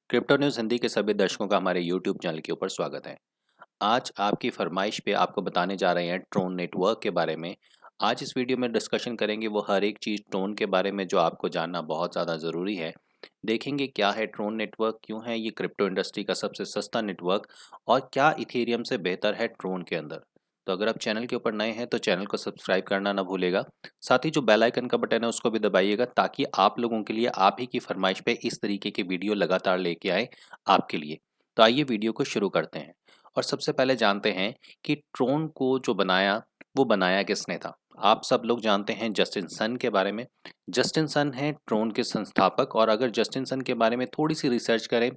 Crypto news Hindi के सभी दर्शकों का हमारे यूट्यूब चैनल के ऊपर स्वागत है। आज आपकी फरमाइश पे आपको बताने जा रहे हैं ट्रोन नेटवर्क के बारे में। आज इस वीडियो में डिस्कशन करेंगे वो हर एक चीज़ ट्रोन के बारे में जो आपको जानना बहुत ज़्यादा ज़रूरी है। देखेंगे क्या है ट्रोन नेटवर्क, क्यों है ये क्रिप्टो इंडस्ट्री का सबसे सस्ता नेटवर्क और क्या इथेरियम से बेहतर है ट्रोन के अंदर। तो अगर आप चैनल के ऊपर नए हैं तो चैनल को सब्सक्राइब करना ना भूलेगा। साथ ही जो बेल आइकन का बटन है उसको भी दबाइएगा ताकि आप लोगों के लिए आप ही की फरमाइश पे इस तरीके की वीडियो लगातार लेके आए आपके लिए। तो आइए वीडियो को शुरू करते हैं और सबसे पहले जानते हैं कि ट्रोन को जो बनाया वो बनाया किसने था। आप सब लोग जानते हैं जस्टिन सन के बारे में। जस्टिन सन हैं ट्रोन के संस्थापक, और अगर जस्टिन सन के बारे में थोड़ी सी रिसर्च करें,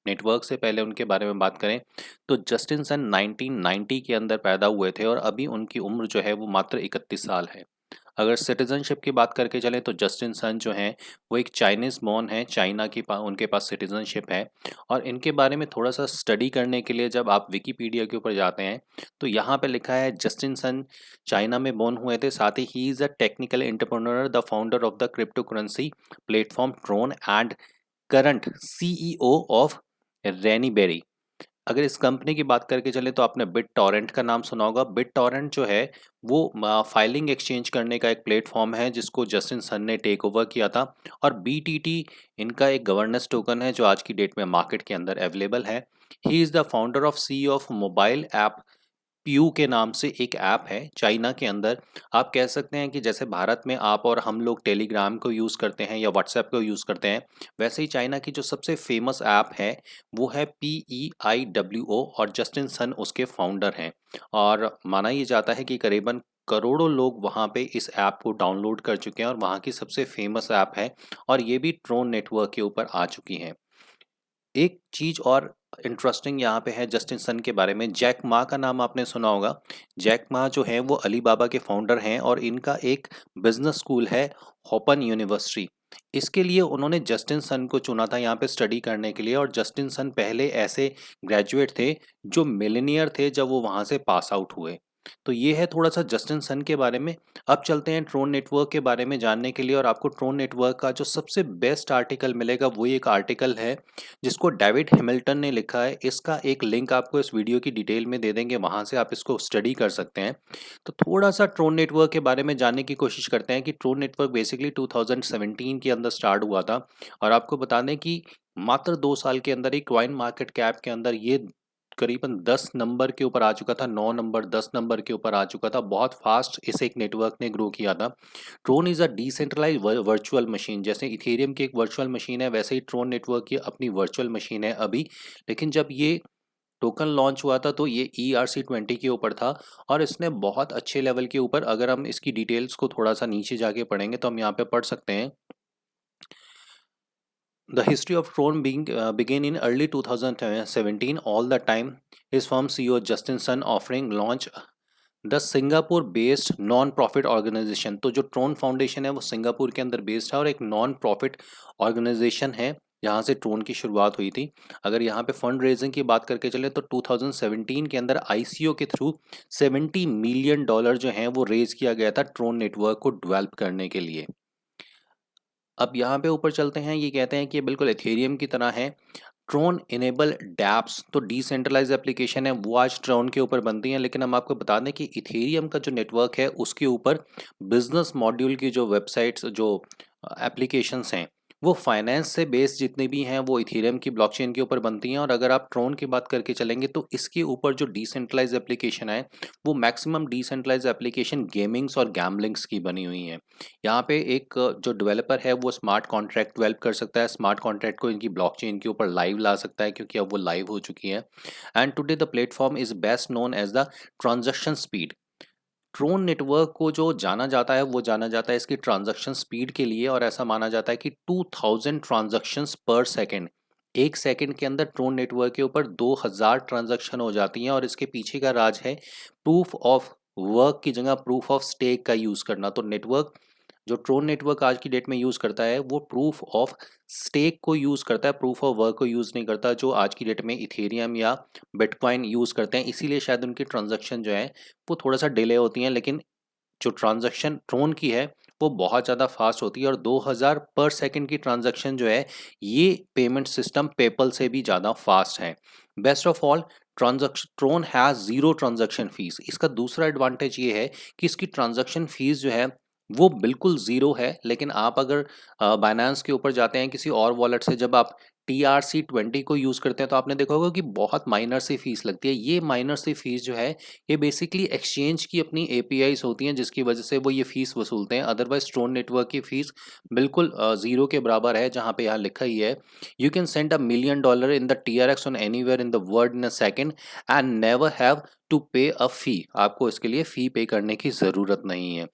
नेटवर्क से पहले उनके बारे में बात करें, तो जस्टिन सन 1990 के अंदर पैदा हुए थे और अभी उनकी उम्र जो है वो मात्र 31 साल है। अगर सिटीजनशिप की बात करके चलें तो जस्टिन सन जो हैं वो एक चाइनीज़ बॉर्न है, चाइना की उनके पास सिटीजनशिप है। और इनके बारे में थोड़ा सा स्टडी करने के लिए जब आप विकिपीडिया के ऊपर जाते हैं तो यहाँ पे लिखा है जस्टिन सन चाइना में बॉर्न हुए थे, साथ ही is a technical entrepreneur, the founder of the cryptocurrency platform Tron and current CEO of Rainberry. अगर इस कंपनी की बात करके चलें तो आपने बिट टॉरेंट का नाम सुना होगा। बिट टॉरेंट जो है वो फाइलिंग एक्सचेंज करने का एक प्लेटफॉर्म है जिसको जस्टिन सन ने टेक ओवर किया था। और बीटीटी इनका एक गवर्नेंस टोकन है जो आज की डेट में मार्केट के अंदर अवेलेबल है। He is the founder of CEO of mobile app पीयू के नाम से एक ऐप है चाइना के अंदर। आप कह सकते हैं कि जैसे भारत में आप और हम लोग टेलीग्राम को यूज़ करते हैं या व्हाट्सएप को यूज़ करते हैं, वैसे ही चाइना की जो सबसे फेमस ऐप है वो है PEIWO, और जस्टिन सन उसके फाउंडर हैं। और माना ये जाता है कि करीबन करोड़ों लोग वहाँ पे इस ऐप को डाउनलोड कर चुके हैं और वहाँ की सबसे फेमस ऐप है, और ये भी ट्रोन नेटवर्क के ऊपर आ चुकी हैं। एक चीज़ और इंटरेस्टिंग यहाँ पे है जस्टिन सन के बारे में, जैक मा का नाम आपने सुना होगा। जैक मा जो हैं वो अलीबाबा के फाउंडर हैं और इनका एक बिजनेस स्कूल है, ओपन यूनिवर्सिटी। इसके लिए उन्होंने जस्टिन सन को चुना था यहाँ पे स्टडी करने के लिए, और जस्टिन सन पहले ऐसे ग्रेजुएट थे जो मिलेनियर थे जब वो वहाँ से पास आउट हुए। तो ये है थोड़ा सा जस्टिन सन के बारे में। अब चलते हैं ट्रोन नेटवर्क के बारे में जानने के लिए, और आपको ट्रोन नेटवर्क का जो सबसे बेस्ट आर्टिकल मिलेगा वो एक आर्टिकल है जिसको डेविड हैमिल्टन ने लिखा है। इसका एक लिंक आपको इस वीडियो की डिटेल में दे देंगे, वहाँ से आप इसको स्टडी कर सकते हैं। तो थोड़ा सा ट्रोन नेटवर्क के बारे में जानने की कोशिश करते हैं कि ट्रोन नेटवर्क बेसिकली 2017 के अंदर स्टार्ट हुआ था। और आपको बता दें कि मात्र 2 साल के अंदर ही कॉइन मार्केट कैप के अंदर ये करीबन 10 नंबर के ऊपर आ चुका था, 9 नंबर 10 नंबर के ऊपर आ चुका था। बहुत फास्ट इस एक नेटवर्क ने ग्रो किया था। Tron is a decentralise virtual machine. जैसे इथेरियम की एक वर्चुअल मशीन है, वैसे ही ट्रोन नेटवर्क की अपनी वर्चुअल मशीन है अभी। लेकिन जब ये टोकन लॉन्च हुआ था तो ये ERC-20 के ऊपर था, और इसने बहुत अच्छे लेवल के ऊपर, अगर हम इसकी डिटेल्स को थोड़ा सा नीचे जाके पढ़ेंगे तो हम यहाँ पे पढ़ सकते हैं। The history of Tron began in early 2017. All the time, his firm CEO Justin Sun offering launch the Singapore based non profit organisation. तो जो ट्रोन फाउंडेशन है वो सिंगापुर के अंदर बेस्ड है और एक नॉन प्रॉफिट ऑर्गेनाइजेशन है जहाँ से ट्रोन की शुरुआत हुई थी। अगर यहाँ पे फंड रेजिंग की बात करके चले तो 2017 के अंदर ICO के थ्रू $70 मिलियन जो हैं वो रेज किया गया था ट्रोन नेटवर्क को डेवलप करने के लिए। अब यहाँ पे ऊपर चलते हैं, ये कहते हैं कि ये बिल्कुल एथेरियम की तरह है। ट्रोन इनेबल डैप्स, तो डिसेंट्रलाइज एप्लीकेशन है वो आज ट्रोन के ऊपर बनती हैं, लेकिन हम आपको बता दें कि इथेरियम का जो नेटवर्क है उसके ऊपर बिजनेस मॉड्यूल की जो वेबसाइट्स, जो एप्लीकेशंस हैं, वो फाइनेंस से बेस्ड जितनी भी हैं वो इथेरियम की ब्लॉकचेन के ऊपर बनती हैं। और अगर आप ट्रोन की बात करके चलेंगे तो इसके ऊपर जो डिसेंट्रलाइज एप्लीकेशन है वो मैक्सिमम डिसेंट्रलाइज एप्लीकेशन गेमिंग्स और गैम्बलिंग्स की बनी हुई हैं। यहाँ पे एक जो डेवलपर है वो स्मार्ट कॉन्ट्रैक्ट डेवलप कर सकता है, स्मार्ट कॉन्ट्रैक्ट को इनकी ब्लॉकचेन के ऊपर लाइव ला सकता है क्योंकि अब वो लाइव हो चुकी है। And today the platform is best known as the transaction speed. Tron network को जो जाना जाता है वो जाना जाता है इसकी ट्रांजैक्शन स्पीड के लिए, और ऐसा माना जाता है कि 2000 ट्रांजैक्शंस पर सेकेंड, एक सेकंड के अंदर ट्रोन नेटवर्क के ऊपर 2000 ट्रांजैक्शन हो जाती हैं। और इसके पीछे का राज है प्रूफ ऑफ वर्क की जगह प्रूफ ऑफ स्टेक का यूज़ करना। तो नेटवर्क जो ट्रोन नेटवर्क आज की डेट में यूज़ करता है वो प्रूफ ऑफ स्टेक को यूज़ करता है, प्रूफ ऑफ वर्क को यूज़ नहीं करता, जो आज की डेट में इथेरियम या बिटकॉइन यूज़ करते हैं। इसीलिए शायद उनकी ट्रांजैक्शन जो है वो थोड़ा सा डिले होती हैं, लेकिन जो ट्रांजैक्शन ट्रोन की है वो बहुत ज़्यादा फास्ट होती है और 2000 पर सेकंड की ट्रांजैक्शन जो है ये पेमेंट सिस्टम पेपल से भी ज़्यादा फास्ट है। Best of all transaction Tron has zero transaction fees. इसका दूसरा एडवांटेज ये है कि इसकी ट्रांजैक्शन फीस जो है वो बिल्कुल ज़ीरो है। लेकिन आप अगर बाइनेंस के ऊपर जाते हैं किसी और वॉलेट से, जब आप TRC20 को यूज़ करते हैं तो आपने देखा होगा कि बहुत माइनर सी फीस लगती है। ये माइनर सी फीस जो है ये बेसिकली एक्सचेंज की अपनी एपीआईज होती हैं जिसकी वजह से वो ये फीस वसूलते हैं। अदरवाइज ट्रोन नेटवर्क की फीस बिल्कुल ज़ीरो के बराबर है। जहाँ पे यहाँ लिखा ही है, you can send $1 million in the TRX on anywhere in the world in a second and never have to pay a फी। आपको इसके लिए फ़ी पे करने की ज़रूरत नहीं है।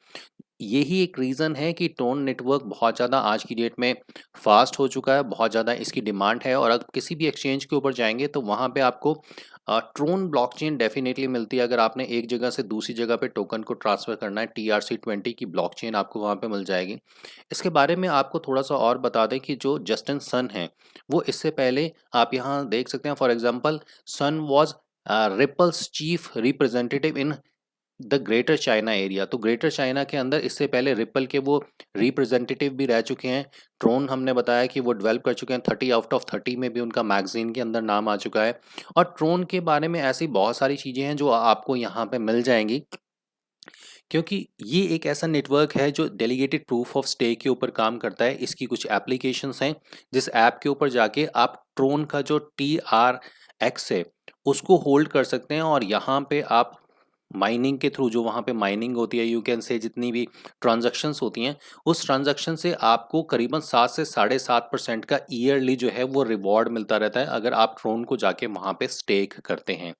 यही एक रीज़न है कि ट्रोन नेटवर्क बहुत ज़्यादा आज की डेट में फ़ास्ट हो चुका है, बहुत ज़्यादा इसकी डिमांड है। और अगर किसी भी एक्सचेंज के ऊपर जाएँगे तो वहाँ पे आपको ट्रोन ब्लॉकचेन डेफ़िनेटली मिलती है। अगर आपने एक जगह से दूसरी जगह पे टोकन को ट्रांसफ़र करना है, TRC20 की ब्लॉकचेन आपको वहाँ पे मिल जाएगी। इसके बारे में आपको थोड़ा-सा और बता दें कि जो जस्टिन सन हैं, वो इससे पहले आप यहाँ देख सकते हैं, for example Sun was Ripple's chief representative in the Greater China area. तो ग्रेटर चाइना के अंदर इससे पहले रिपल के वो रिप्रेजेंटेटिव भी रह चुके हैं। ट्रोन हमने बताया कि वो डेवलप कर चुके हैं, 30 आउट ऑफ 30 में भी उनका मैगजीन के अंदर नाम आ चुका है। और ट्रोन के बारे में ऐसी बहुत सारी चीज़ें हैं जो आपको यहाँ पे मिल जाएंगी, क्योंकि ये एक ऐसा नेटवर्क है जो डेलीगेटेड प्रूफ ऑफ स्टेक के ऊपर काम करता है। इसकी कुछ एप्लीकेशंस हैं जिस ऐप के ऊपर जाके आप ट्रोन का जो TRX है उसको होल्ड कर सकते हैं। और यहाँ पे आप माइनिंग के थ्रू, जो वहाँ पे माइनिंग होती है, यू कैन से जितनी भी ट्रांजैक्शंस होती हैं, उस ट्रांजैक्शन से आपको करीबन 7 से 7.5% का ईयरली जो है वो रिवॉर्ड मिलता रहता है अगर आप ट्रोन को जाके वहाँ पे स्टेक करते हैं।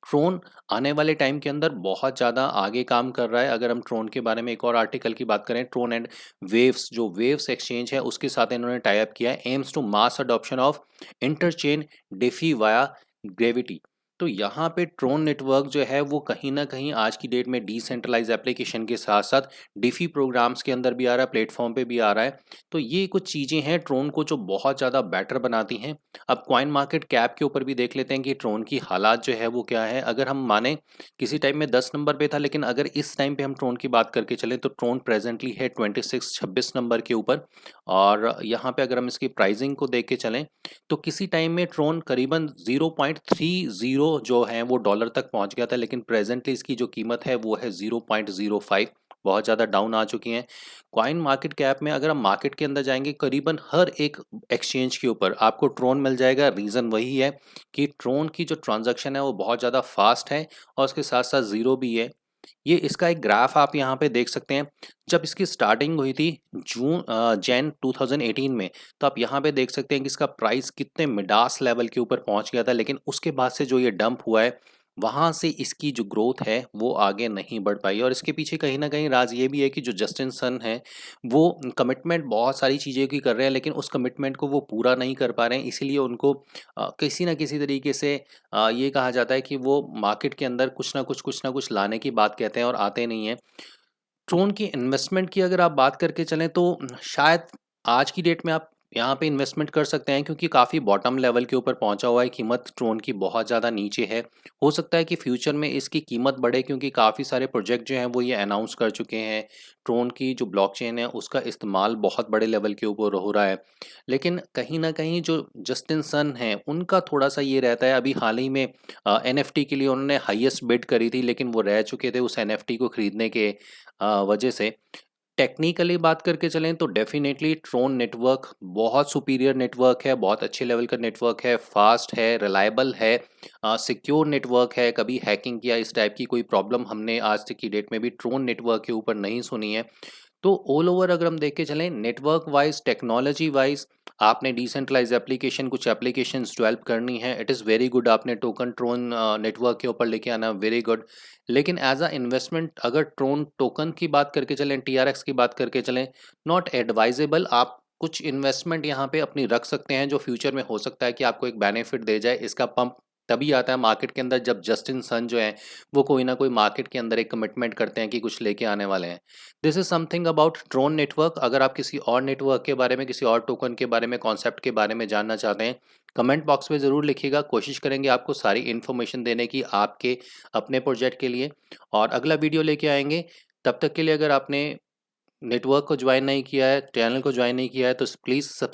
ट्रोन आने वाले टाइम के अंदर बहुत ज़्यादा आगे काम कर रहा है। अगर हम ट्रोन के बारे में एक और आर्टिकल की बात करें, ट्रोन एंड वेव्स, जो वेव्स एक्सचेंज है उसके साथ इन्होंने टाई अप किया है, aims to mass adoption of interchain DeFi via gravity. तो यहाँ पे ट्रोन नेटवर्क जो है वो कहीं ना कहीं आज की डेट में डिसेंट्रलाइज एप्लीकेशन के साथ साथ डिफी प्रोग्राम्स के अंदर भी आ रहा है, प्लेटफॉर्म पे भी आ रहा है। तो ये कुछ चीज़ें हैं ट्रोन को जो बहुत ज़्यादा बेटर बनाती हैं। अब कॉइन मार्केट कैप के ऊपर भी देख लेते हैं कि ट्रोन की हालात जो है वो क्या है। अगर हम माने किसी टाइम में 10 नंबर पे था, लेकिन अगर इस टाइम पे हम ट्रोन की बात करके चलें तो ट्रोन प्रेजेंटली है 26 नंबर के ऊपर। और यहाँ पे अगर हम इसकी प्राइसिंग को देख के चलें तो किसी टाइम में ट्रोन करीबन 0.30 जो है वो डॉलर तक पहुंच गया था, लेकिन प्रेजेंटली इसकी जो कीमत है वो है 0.05। बहुत ज़्यादा डाउन आ चुकी हैं। कॉइन मार्केट कैप में अगर हम मार्केट के अंदर जाएंगे, करीबन हर एक एक्सचेंज के ऊपर आपको ट्रोन मिल जाएगा। रीज़न वही है कि ट्रोन की जो ट्रांजैक्शन है वो बहुत ज़्यादा फास्ट है और उसके साथ साथ ज़ीरो भी है। ये इसका एक ग्राफ आप यहाँ पे देख सकते हैं। जब इसकी स्टार्टिंग हुई थी जैन 2018 में, तो आप यहाँ पे देख सकते हैं कि इसका प्राइस कितने मिडास लेवल के ऊपर पहुँच गया था। लेकिन उसके बाद से जो ये डंप हुआ है, वहाँ से इसकी जो ग्रोथ है वो आगे नहीं बढ़ पाई। और इसके पीछे कहीं न कहीं राज़ ये भी है कि जो जस्टिन सन है वो कमिटमेंट बहुत सारी चीज़ें की कर रहे हैं, लेकिन उस कमिटमेंट को वो पूरा नहीं कर पा रहे हैं। इसीलिए उनको किसी न किसी तरीके से ये कहा जाता है कि वो मार्केट के अंदर कुछ ना कुछ लाने की बात कहते हैं और आते नहीं हैं। ट्रोन की इन्वेस्टमेंट की अगर आप बात करके चलें तो शायद आज की डेट में आप यहाँ पे इन्वेस्टमेंट कर सकते हैं, क्योंकि काफ़ी बॉटम लेवल के ऊपर पहुँचा हुआ है। कीमत ट्रोन की बहुत ज़्यादा नीचे है। हो सकता है कि फ्यूचर में इसकी कीमत बढ़े, क्योंकि काफ़ी सारे प्रोजेक्ट जो हैं वो ये अनाउंस कर चुके हैं। ट्रोन की जो ब्लॉकचेन है उसका इस्तेमाल बहुत बड़े लेवल के ऊपर हो रहा है। लेकिन कहीं न कहीं जो जस्टिन सन हैं उनका थोड़ा-सा ये रहता है। अभी हाल ही में NFT के लिए उन्होंने हाईएस्ट बिड करी थी, लेकिन वो रह चुके थे उस NFT को खरीदने के वजह से। टेक्निकली बात करके चलें तो डेफ़िनेटली ट्रोन नेटवर्क बहुत सुपीरियर नेटवर्क है, बहुत अच्छे लेवल का नेटवर्क है, फ़ास्ट है, रिलायबल है, सिक्योर नेटवर्क है। कभी हैकिंग या इस टाइप की कोई प्रॉब्लम हमने आज तक की डेट में भी ट्रोन नेटवर्क के ऊपर नहीं सुनी है। तो ऑल ओवर अगर हम देख के चलें नेटवर्क वाइज़, टेक्नोलॉजी वाइज़, आपने डिसेंट्रलाइज़ एप्लीकेशन, कुछ एप्लीकेशंस डेवलप करनी है, इट इज़ वेरी गुड। आपने टोकन ट्रोन नेटवर्क के ऊपर लेके आना, वेरी गुड। लेकिन एज़ अ इन्वेस्टमेंट अगर ट्रोन टोकन की बात करके चलें, TRX की बात करके चलें, नॉट एडवाइजेबल। आप कुछ इन्वेस्टमेंट यहाँ पे अपनी रख सकते हैं जो फ्यूचर में हो सकता है कि आपको एक बेनिफिट दे जाए। इसका पंप तभी आता है मार्केट के अंदर जब जस्टिन सन जो हैं वो कोई ना कोई मार्केट के अंदर एक कमिटमेंट करते हैं कि कुछ लेके आने वाले हैं। This is something about Tron network. अगर आप किसी और नेटवर्क के बारे में, किसी और टोकन के बारे में, कॉन्सेप्ट के बारे में जानना चाहते हैं, कमेंट बॉक्स में ज़रूर लिखिएगा। कोशिश करेंगे आपको सारी इन्फॉर्मेशन देने की आपके अपने प्रोजेक्ट के लिए। और अगला वीडियो लेके आएंगे। तब तक के लिए अगर आपने नेटवर्क को ज्वाइन नहीं किया है, चैनल को ज्वाइन नहीं किया है तो प्लीज़ सब्स